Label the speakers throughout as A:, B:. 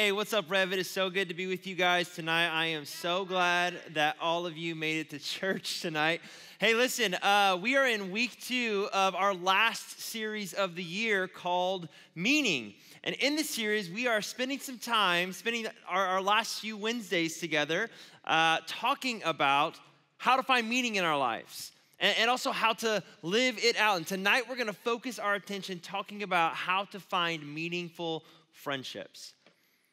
A: Hey, what's up, Rev? It is so good to be with you guys tonight. I am so glad that all of you made it to church tonight. Hey, listen, we are in week 2 of our last series of the year called Meaning. And in this series, we are spending some time, our last few Wednesdays together, talking about how to find meaning in our lives. And also how to live it out. And tonight we're going to focus our attention talking about how to find meaningful friendships.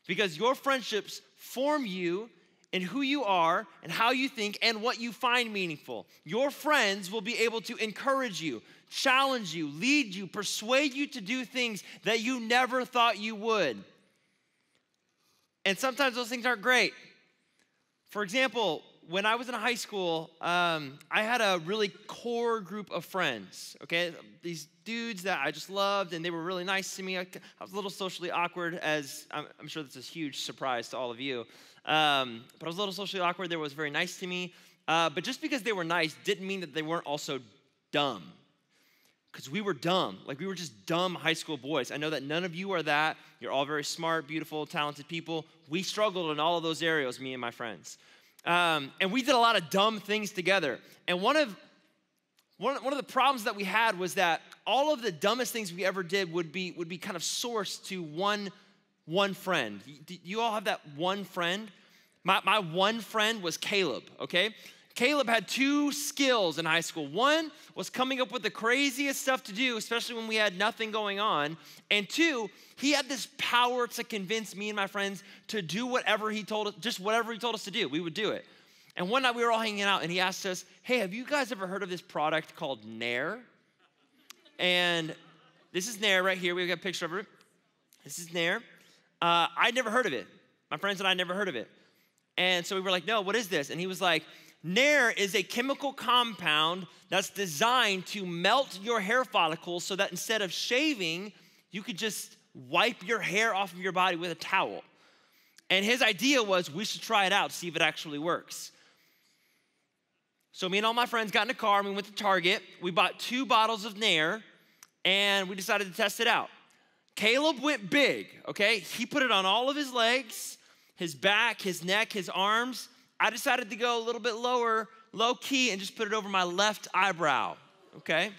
A: Because your friendships form you in who you are and how you think and what you find meaningful. Your friends will be able to encourage you, challenge you, lead you, persuade you to do things that you never thought you would. And sometimes those things aren't great. For example, when I was in high school, I had a really core group of friends, okay? These dudes that I just loved, and they were really nice to me. I was a little socially awkward, as I'm sure that's a huge surprise to all of you. But I was a little socially awkward. They were very nice to me. But just because they were nice didn't mean that they weren't also dumb. Because we were dumb. Like, we were just dumb high school boys. I know that none of you are that. You're all very smart, beautiful, talented people. We struggled in all of those areas, me and my friends. And we did a lot of dumb things together. And one of the problems that we had was that all of the dumbest things we ever did would be kind of sourced to one friend. Do you all have that one friend? My one friend was Caleb, okay? Caleb had 2 skills in high school. One was coming up with the craziest stuff to do, especially when we had nothing going on. And 2, he had this power to convince me and my friends to do whatever he told us to do. We would do it. And one night we were all hanging out and he asked us, hey, have you guys ever heard of this product called Nair? And this is Nair right here. We've got a picture of it. This is Nair. I'd never heard of it. My friends and I never heard of it. And so we were like, no, what is this? And he was like, Nair is a chemical compound that's designed to melt your hair follicles so that instead of shaving, you could just wipe your hair off of your body with a towel. And his idea was we should try it out, see if it actually works. So me and all my friends got in a car and we went to Target. We bought 2 bottles of Nair and we decided to test it out. Caleb went big, okay? He put it on all of his legs, his back, his neck, his arms. I decided to go a little bit lower, low key, and just put it over my left eyebrow, okay?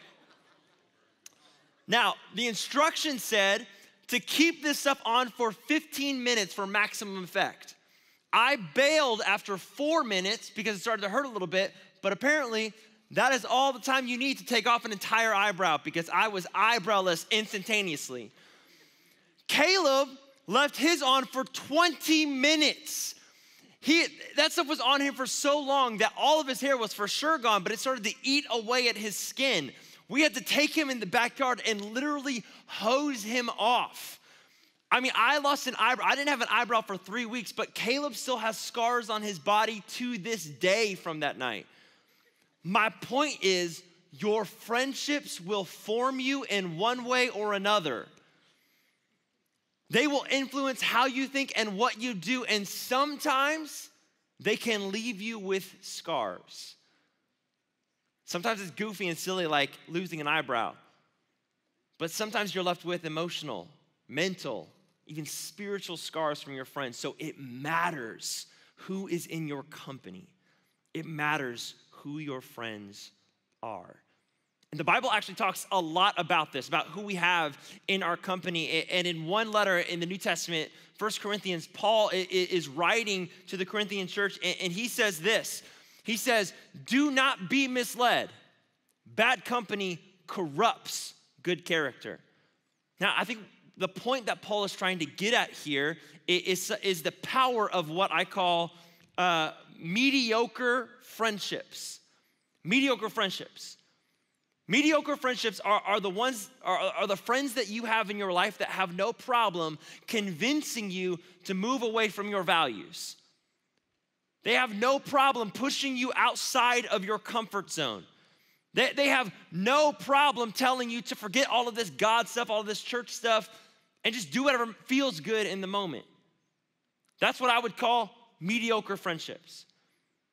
A: Now, the instructions said to keep this stuff on for 15 minutes for maximum effect. I bailed after 4 minutes because it started to hurt a little bit, but apparently that is all the time you need to take off an entire eyebrow because I was eyebrowless instantaneously. Caleb left his on for 20 minutes. That stuff was on him for so long that all of his hair was for sure gone, but it started to eat away at his skin. We had to take him in the backyard and literally hose him off. I mean, I lost an eyebrow. I didn't have an eyebrow for 3 weeks, but Caleb still has scars on his body to this day from that night. My point is, your friendships will form you in one way or another. They will influence how you think and what you do, and sometimes they can leave you with scars. Sometimes it's goofy and silly, like losing an eyebrow. But sometimes you're left with emotional, mental, even spiritual scars from your friends. So it matters who is in your company. It matters who your friends are. And the Bible actually talks a lot about this, about who we have in our company. And in one letter in the New Testament, 1 Corinthians, Paul is writing to the Corinthian church, and he says this. He says, do not be misled. Bad company corrupts good character. Now, I think the point that Paul is trying to get at here is the power of what I call mediocre friendships. Mediocre friendships. Mediocre friendships are the friends that you have in your life that have no problem convincing you to move away from your values. They have no problem pushing you outside of your comfort zone. They have no problem telling you to forget all of this God stuff, all of this church stuff, and just do whatever feels good in the moment. That's what I would call mediocre friendships.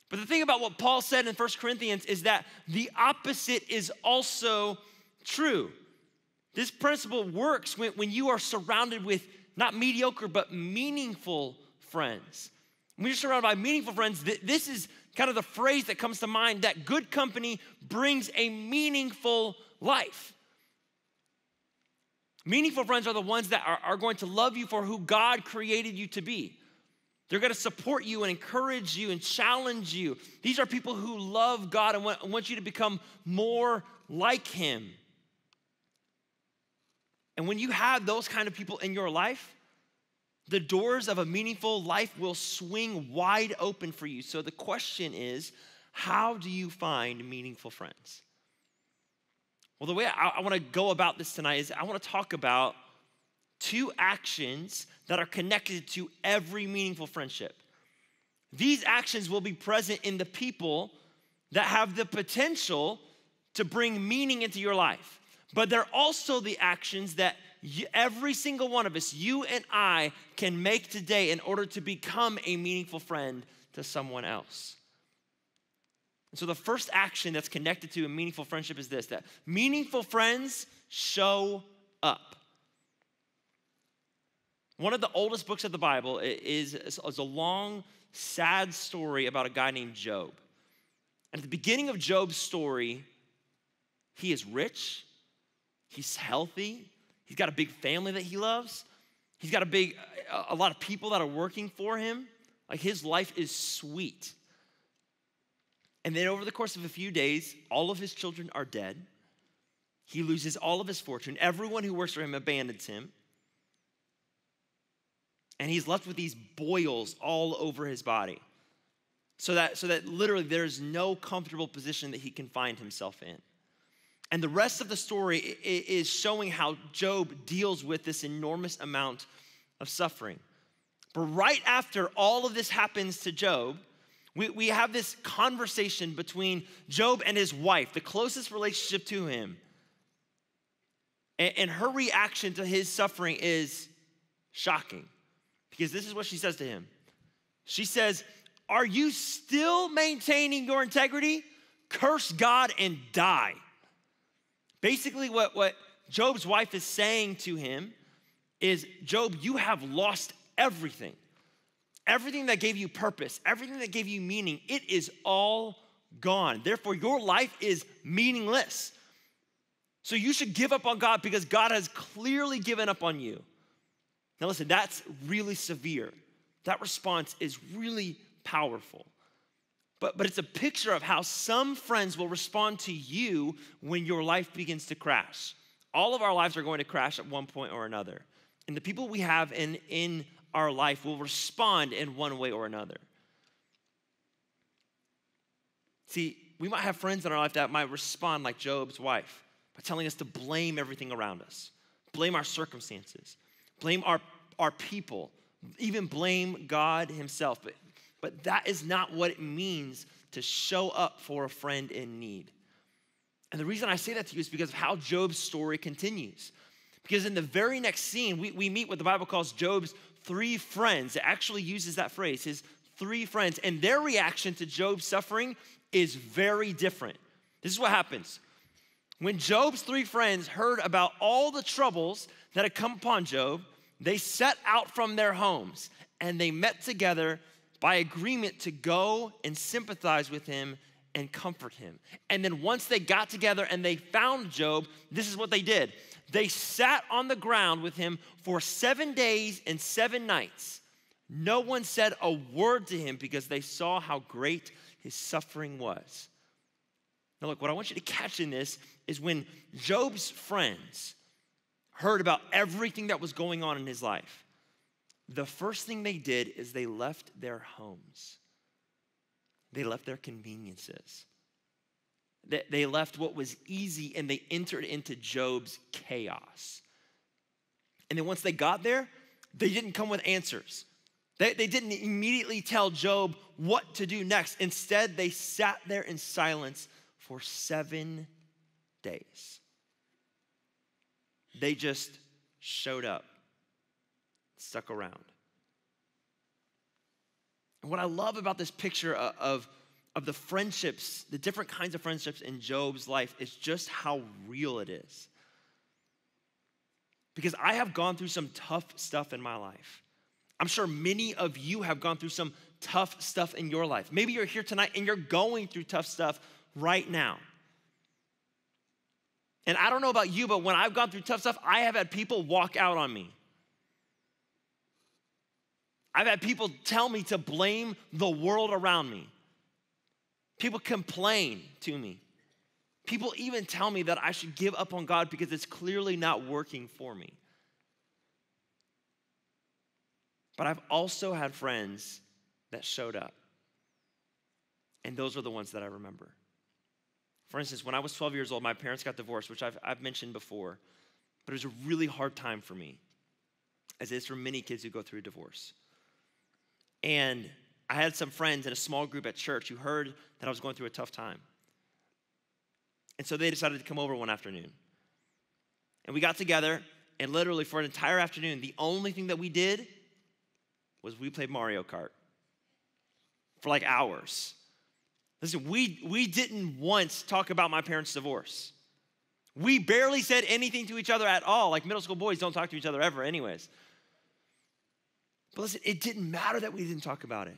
A: But the thing about what Paul said in 1 Corinthians is that the opposite is also true. This principle works when you are surrounded with not mediocre, but meaningful friends. When you're surrounded by meaningful friends, this is kind of the phrase that comes to mind, that good company brings a meaningful life. Meaningful friends are the ones that are going to love you for who God created you to be. They're going to support you and encourage you and challenge you. These are people who love God and want you to become more like him. And when you have those kind of people in your life, the doors of a meaningful life will swing wide open for you. So the question is, how do you find meaningful friends? Well, the way I want to go about this tonight is I want to talk about 2 actions that are connected to every meaningful friendship. These actions will be present in the people that have the potential to bring meaning into your life. But they're also the actions that every single one of us, you and I, can make today in order to become a meaningful friend to someone else. And so the first action that's connected to a meaningful friendship is this, that meaningful friends show up. One of the oldest books of the Bible is a long, sad story about a guy named Job. And at the beginning of Job's story, he is rich, he's healthy, he's got a big family that he loves, he's got a lot of people that are working for him. Like, his life is sweet. And then over the course of a few days, all of his children are dead. He loses all of his fortune. Everyone who works for him abandons him. And he's left with these boils all over his body. So that literally there's no comfortable position that he can find himself in. And the rest of the story is showing how Job deals with this enormous amount of suffering. But right after all of this happens to Job, we have this conversation between Job and his wife, the closest relationship to him. And her reaction to his suffering is shocking. Because this is what she says to him. She says, "Are you still maintaining your integrity? Curse God and die." Basically, what Job's wife is saying to him is, Job, you have lost everything. Everything that gave you purpose, everything that gave you meaning, it is all gone. Therefore, your life is meaningless. So you should give up on God because God has clearly given up on you. Now listen, that's really severe. That response is really powerful. But it's a picture of how some friends will respond to you when your life begins to crash. All of our lives are going to crash at one point or another. And the people we have in our life will respond in one way or another. See, we might have friends in our life that might respond like Job's wife by telling us to blame everything around us, blame our circumstances, blame our people, even blame God himself. But that is not what it means to show up for a friend in need. And the reason I say that to you is because of how Job's story continues. Because in the very next scene, we meet what the Bible calls Job's 3 friends. It actually uses that phrase, his 3 friends. And their reaction to Job's suffering is very different. This is what happens. When Job's 3 friends heard about all the troubles that had come upon Job, they set out from their homes and they met together by agreement to go and sympathize with him and comfort him. And then once they got together and they found Job, this is what they did. They sat on the ground with him for 7 days and 7 nights. No one said a word to him because they saw how great his suffering was. Now look, what I want you to catch in this is when Job's friends heard about everything that was going on in his life, the first thing they did is they left their homes. They left their conveniences. They left what was easy and they entered into Job's chaos. And then once they got there, they didn't come with answers. They didn't immediately tell Job what to do next. Instead, they sat there in silence for 7 days. They just showed up, stuck around. And what I love about this picture of the friendships, the different kinds of friendships in Job's life, is just how real it is. because I have gone through some tough stuff in my life. I'm sure many of you have gone through some tough stuff in your life. Maybe you're here tonight and you're going through tough stuff right now. And I don't know about you, but when I've gone through tough stuff, I have had people walk out on me. I've had people tell me to blame the world around me. People complain to me. People even tell me that I should give up on God because it's clearly not working for me. But I've also had friends that showed up. And those are the ones that I remember. For instance, when I was 12 years old, my parents got divorced, which I've mentioned before. But it was a really hard time for me, as it is for many kids who go through a divorce. And I had some friends in a small group at church who heard that I was going through a tough time. And so they decided to come over one afternoon. And we got together, and literally for an entire afternoon, the only thing that we did was we played Mario Kart for like hours. Listen, we didn't once talk about my parents' divorce. We barely said anything to each other at all. Like middle school boys don't talk to each other ever anyways. But listen, it didn't matter that we didn't talk about it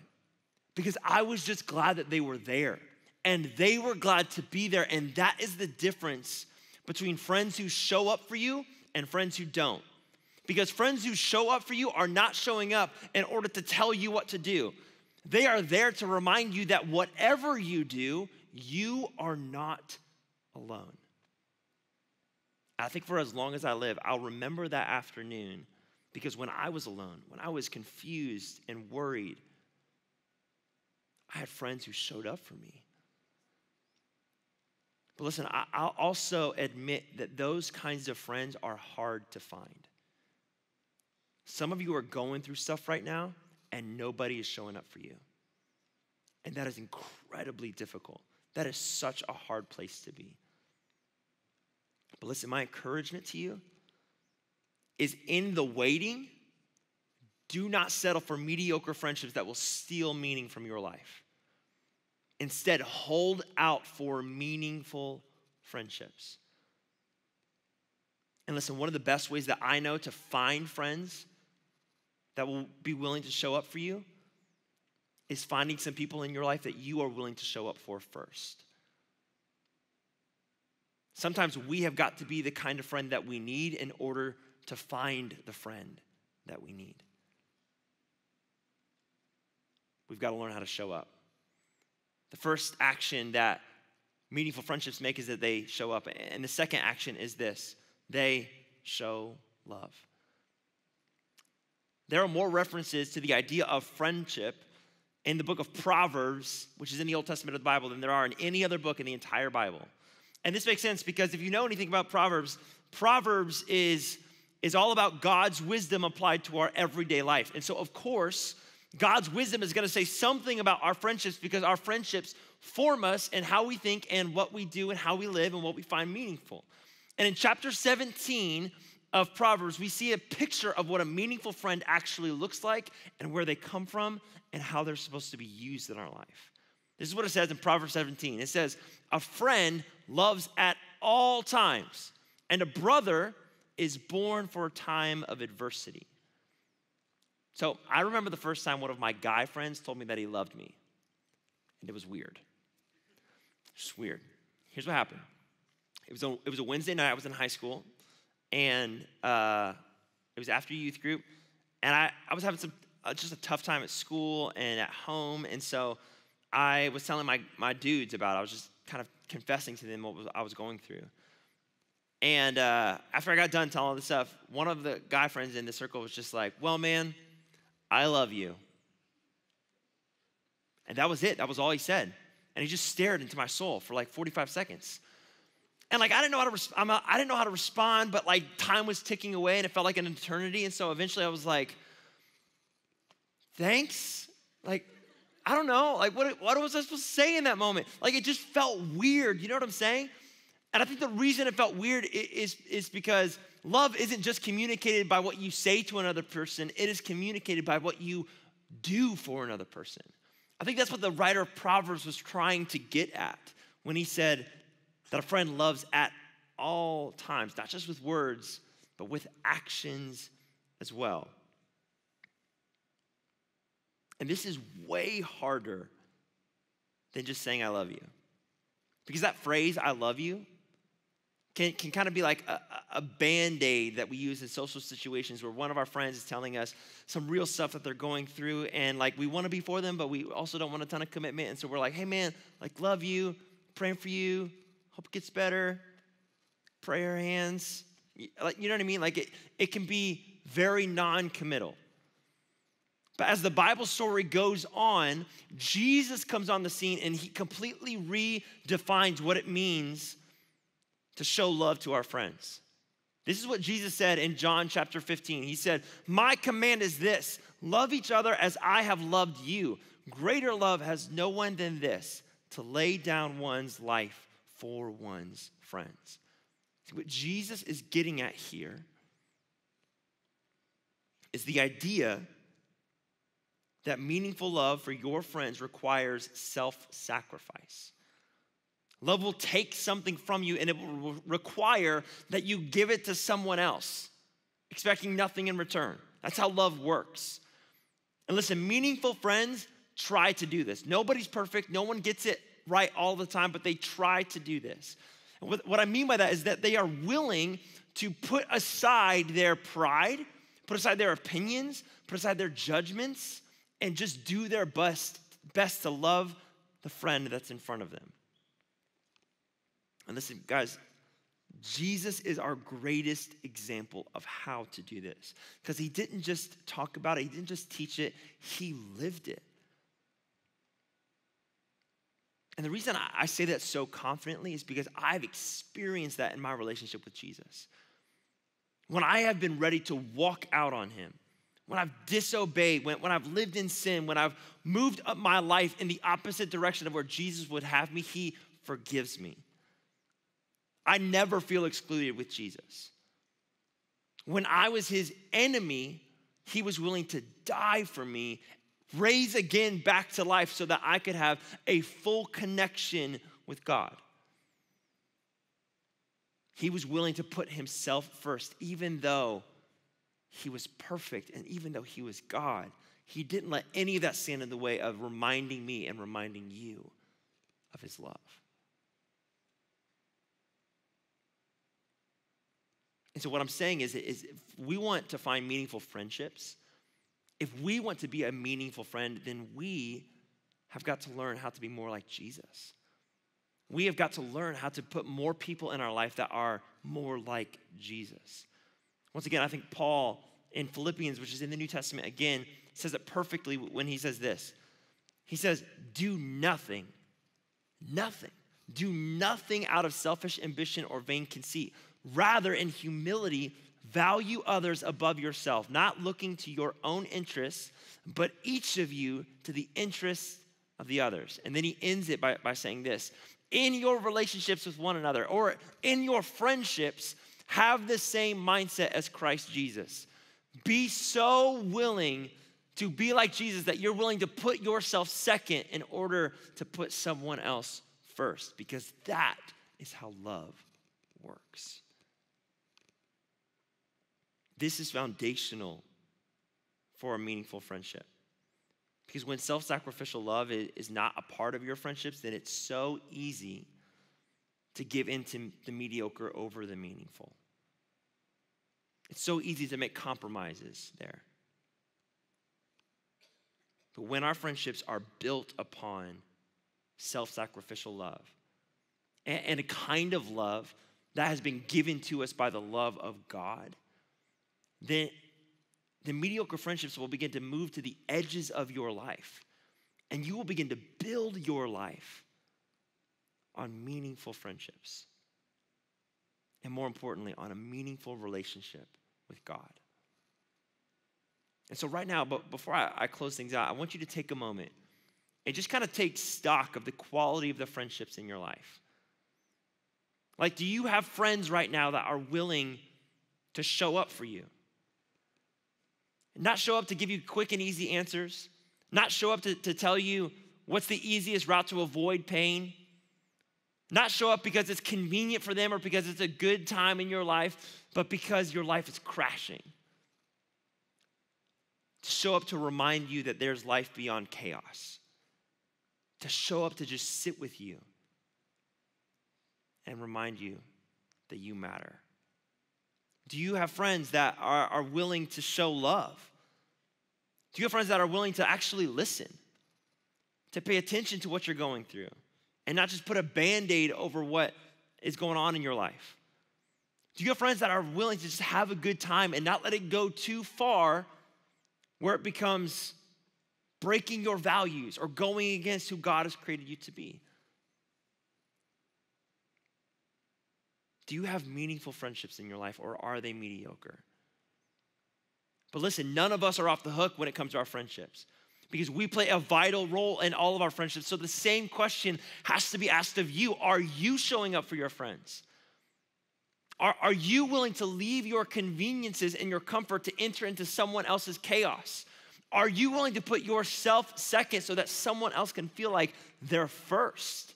A: because I was just glad that they were there and they were glad to be there. And that is the difference between friends who show up for you and friends who don't. Because friends who show up for you are not showing up in order to tell you what to do. They are there to remind you that whatever you do, you are not alone. I think for as long as I live, I'll remember that afternoon because when I was alone, when I was confused and worried, I had friends who showed up for me. But listen, I'll also admit that those kinds of friends are hard to find. Some of you are going through stuff right now, and nobody is showing up for you. And that is incredibly difficult. That is such a hard place to be. But listen, my encouragement to you is in the waiting, do not settle for mediocre friendships that will steal meaning from your life. Instead, hold out for meaningful friendships. And listen, one of the best ways that I know to find friends that will be willing to show up for you is finding some people in your life that you are willing to show up for first. Sometimes we have got to be the kind of friend that we need in order to find the friend that we need. We've got to learn how to show up. The first action that meaningful friendships make is that they show up. And the second action is this: they show love. There are more references to the idea of friendship in the book of Proverbs, which is in the Old Testament of the Bible, than there are in any other book in the entire Bible. And this makes sense because if you know anything about Proverbs, Proverbs is all about God's wisdom applied to our everyday life. And so, of course, God's wisdom is going to say something about our friendships because our friendships form us in how we think and what we do and how we live and what we find meaningful. And in chapter 17 of Proverbs, we see a picture of what a meaningful friend actually looks like and where they come from and how they're supposed to be used in our life. This is what it says in Proverbs 17. It says, a friend loves at all times, and a brother is born for a time of adversity. So I remember the first time one of my guy friends told me that he loved me, and it was weird. Just weird. Here's what happened. It was a Wednesday night. I was in high school, and it was after youth group, and I was having just a tough time at school and at home, and so I was telling my dudes about it. I was just kind of confessing to them what I was going through. And after I got done telling all this stuff, one of the guy friends in the circle was just like, well, man, I love you. And that was it. That was all he said. And he just stared into my soul for like 45 seconds. And like I didn't know how to respond, but like time was ticking away and it felt like an eternity. And so eventually I was like, thanks? Like, I don't know. Like what was I supposed to say in that moment? Like it just felt weird. You know what I'm saying? And I think the reason it felt weird is because love isn't just communicated by what you say to another person. It is communicated by what you do for another person. I think that's what the writer of Proverbs was trying to get at when he said that a friend loves at all times, not just with words, but with actions as well. And this is way harder than just saying I love you. Because that phrase, I love you, can kind of be like a Band-Aid that we use in social situations where one of our friends is telling us some real stuff that they're going through, and like we want to be for them, but we also don't want a ton of commitment. And so we're like, hey man, like love you, praying for you, hope it gets better, prayer hands. Like, you know what I mean? Like it can be very non-committal. But as the Bible story goes on, Jesus comes on the scene and he completely redefines what it means to show love to our friends. This is what Jesus said in John chapter 15. He said, my command is this, love each other as I have loved you. Greater love has no one than this, to lay down one's life for one's friends. See, what Jesus is getting at here is the idea that meaningful love for your friends requires self-sacrifice. Love will take something from you and it will require that you give it to someone else, expecting nothing in return. That's how love works. And listen, meaningful friends try to do this. Nobody's perfect. No one gets it right all the time, but they try to do this. And what I mean by that is that they are willing to put aside their pride, put aside their opinions, put aside their judgments, and just do their best to love the friend that's in front of them. And listen, guys, Jesus is our greatest example of how to do this. Because he didn't just talk about it, he didn't just teach it, he lived it. And the reason I say that so confidently is because I've experienced that in my relationship with Jesus. When I have been ready to walk out on him, when I've disobeyed, when I've lived in sin, when I've moved up my life in the opposite direction of where Jesus would have me, he forgives me. I never feel excluded with Jesus. When I was his enemy, he was willing to die for me, raise again back to life so that I could have a full connection with God. He was willing to put himself first, even though he was perfect and even though he was God. He didn't let any of that stand in the way of reminding me and reminding you of his love. And so what I'm saying is if we want to find meaningful friendships, if we want to be a meaningful friend, then we have got to learn how to be more like Jesus. We have got to learn how to put more people in our life that are more like Jesus. Once again, I think Paul in Philippians, which is in the New Testament, again, says it perfectly when he says this. He says, do nothing out of selfish ambition or vain conceit. Rather, in humility, value others above yourself, not looking to your own interests, but each of you to the interests of the others. And then he ends it by saying this, in your relationships with one another, or in your friendships, have the same mindset as Christ Jesus. Be so willing to be like Jesus that you're willing to put yourself second in order to put someone else first, because that is how love works. This is foundational for a meaningful friendship. Because when self-sacrificial love is not a part of your friendships, then it's so easy to give into the mediocre over the meaningful. It's so easy to make compromises there. But when our friendships are built upon self-sacrificial love, and a kind of love that has been given to us by the love of God, then the mediocre friendships will begin to move to the edges of your life. And you will begin to build your life on meaningful friendships. And more importantly, on a meaningful relationship with God. And so right now, but before I close things out, I want you to take a moment and just kind of take stock of the quality of the friendships in your life. Like, do you have friends right now that are willing to show up for you? Not show up to give you quick and easy answers. Not show up to tell you what's the easiest route to avoid pain. Not show up because it's convenient for them or because it's a good time in your life, but because your life is crashing. To show up to remind you that there's life beyond chaos. To show up to just sit with you and remind you that you matter. Do you have friends that are willing to show love? Do you have friends that are willing to actually listen? To pay attention to what you're going through and not just put a Band-Aid over what is going on in your life? Do you have friends that are willing to just have a good time and not let it go too far where it becomes breaking your values or going against who God has created you to be? Do you have meaningful friendships in your life, or are they mediocre? But listen, none of us are off the hook when it comes to our friendships because we play a vital role in all of our friendships. So the same question has to be asked of you. Are you showing up for your friends? Are you willing to leave your conveniences and your comfort to enter into someone else's chaos? Are you willing to put yourself second so that someone else can feel like they're first?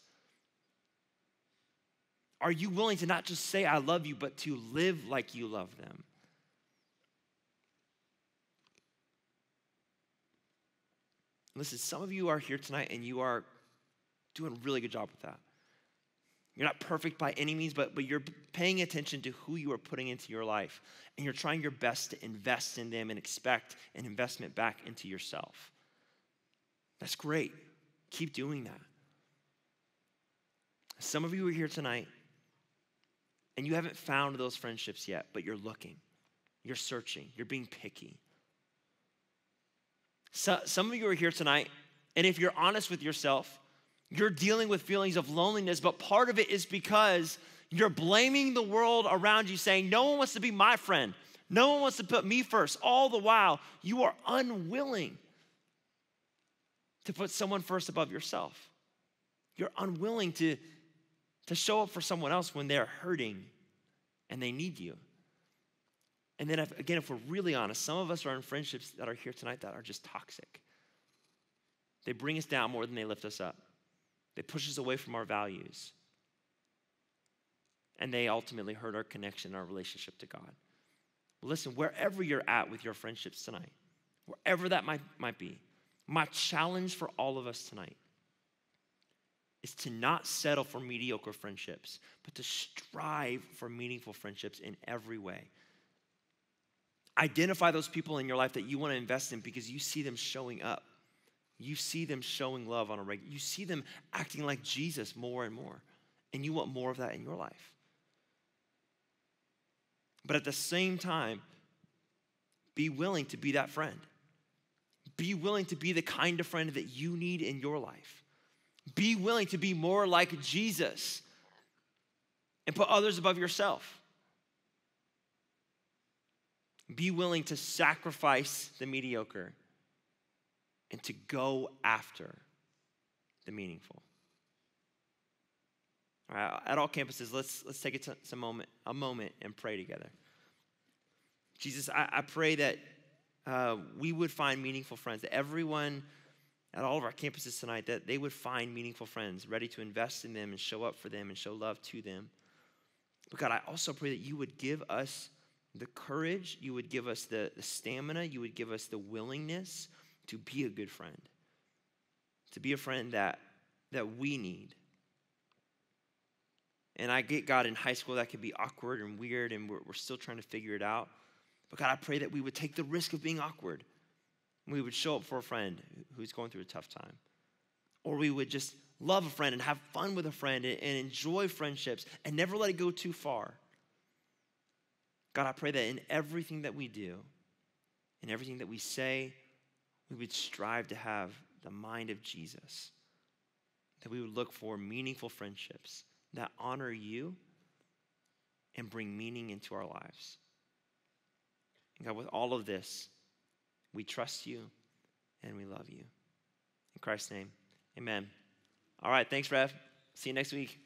A: Are you willing to not just say, I love you, but to live like you love them? Listen, some of you are here tonight and you are doing a really good job with that. You're not perfect by any means, but you're paying attention to who you are putting into your life. And you're trying your best to invest in them and expect an investment back into yourself. That's great. Keep doing that. Some of you are here tonight and you haven't found those friendships yet, but you're looking, you're searching, you're being picky. So, some of you are here tonight, and if you're honest with yourself, you're dealing with feelings of loneliness, but part of it is because you're blaming the world around you, saying, no one wants to be my friend. No one wants to put me first. All the while, you are unwilling to put someone first above yourself. You're unwilling to show up for someone else when they're hurting and they need you. And then if we're really honest, some of us are in friendships that are here tonight that are just toxic. They bring us down more than they lift us up. They push us away from our values. And they ultimately hurt our connection, our relationship to God. Listen, wherever you're at with your friendships tonight, wherever that might be, my challenge for all of us tonight is to not settle for mediocre friendships, but to strive for meaningful friendships in every way. Identify those people in your life that you want to invest in because you see them showing up. You see them showing love on a regular. You see them acting like Jesus more and more. And you want more of that in your life. But at the same time, be willing to be that friend. Be willing to be the kind of friend that you need in your life. Be willing to be more like Jesus and put others above yourself. Be willing to sacrifice the mediocre and to go after the meaningful. All right, at all campuses, let's take a moment and pray together. Jesus, I pray that we would find meaningful friends, that everyone at all of our campuses tonight, that they would find meaningful friends, ready to invest in them and show up for them and show love to them. But God, I also pray that you would give us the courage, you would give us the stamina, you would give us the willingness to be a good friend, to be a friend that we need. And I get, God, in high school that can be awkward and weird and we're still trying to figure it out. But God, I pray that we would take the risk of being awkward. We would show up for a friend who's going through a tough time. Or we would just love a friend and have fun with a friend and enjoy friendships and never let it go too far. God, I pray that in everything that we do, in everything that we say, we would strive to have the mind of Jesus. That we would look for meaningful friendships that honor you and bring meaning into our lives. And God, with all of this, we trust you and we love you. In Christ's name, amen. All right, thanks, Rev. See you next week.